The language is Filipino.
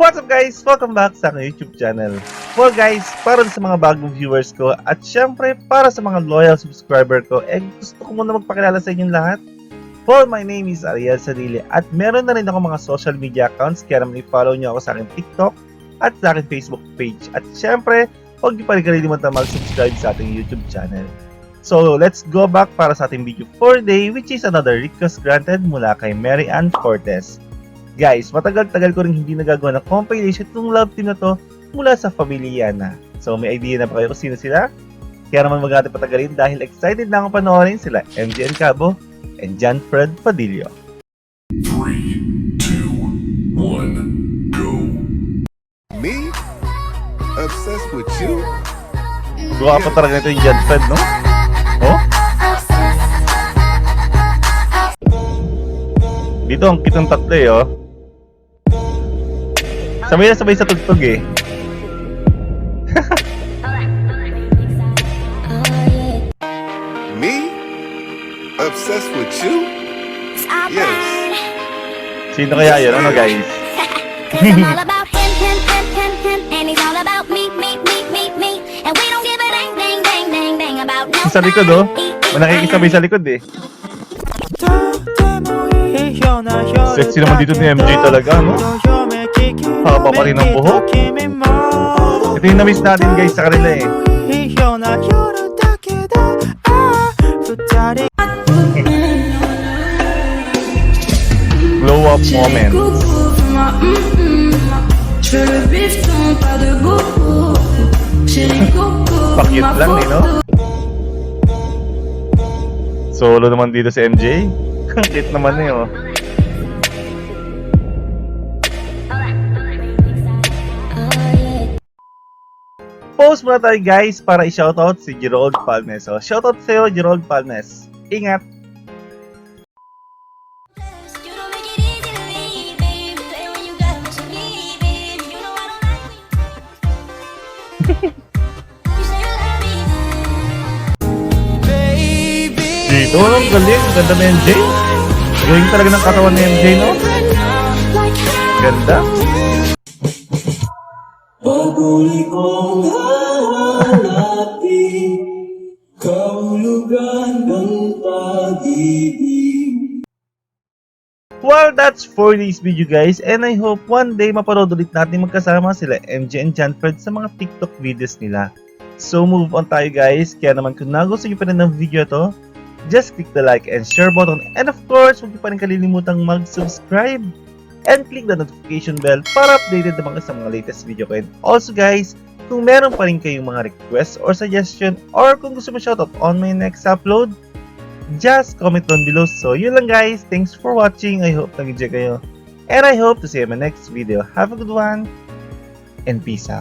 What's up guys? Welcome back sa aking YouTube channel. Well guys, para sa mga bagong viewers ko at syempre para sa mga loyal subscriber ko, gusto ko muna magpakilala sa inyong lahat. Well, my name is Ariel Sarili at meron na rin ako mga social media accounts, kaya naman i-follow nyo ako sa aking TikTok at sa aking Facebook page. At syempre, huwag nyo pa rin kalimutan mag-subscribe sa ating YouTube channel. So, let's go back para sa ating video for today, which is another request granted mula kay Mary Ann Cortez. Guys, matagal-tagal ko rin hindi nagagawa ng compilation itong love team na to mula sa pamilya na. So, may idea na ba kayo kung sino sila? Kaya naman mag-ating patagalin dahil excited na akong panoorin sila MJ Encabo and John Fred Padillo. 3, 2, 1, go. Me? Obsessed with you? Gawa pa talaga ito yung John Fred, no? Oh? Dito ang kitang tatlo eh, oh. Sabay na sabay sa tugtog eh. Me? Obsessed with you? Yes. Sino kaya yun? Ano guys? I'm all about him, and he's all about me, and we don't give a dang about no. Sa likod, oh. May nakikisabay sa likod eh. Sexy naman dito ni MJ talaga, no? Haba pa rin ang buhok. Ito yung na-miss natin guys sa kanila eh. Glow up moment. Pakit lang eh, no? Solo naman dito si MJ. Ang cute naman eh, oh. Post muna tayo guys para i-shoutout si Gerald Palmes. So, shoutout sa'yo, Gerald Palmes. Ingat! Dito, ang galing. Ganda na MJ. Galing talaga ng katawan ni MJ, no? Ganda. Paguli kong hanapin, kahulugan ng pag-ibig. Well, that's for this video guys, and I hope one day mapanood ulit natin magkasama sila MJ and John Fred sa mga TikTok videos nila. So move on tayo guys, kaya naman kung nagustuhan nyo pa rin ng video to, just click the like and share button, and of course, huwag nyo pa rin kalilimutang mag-subscribe and click the notification bell para updated naman sa mga latest video ko. And also guys, kung meron pa rin kayong mga requests or suggestion or kung gusto mo shoutout on my next upload, just comment down below. So yun lang guys, thanks for watching, I hope nag-enjoy kayo, and I hope to see you in my next video. Have a good one, and peace out.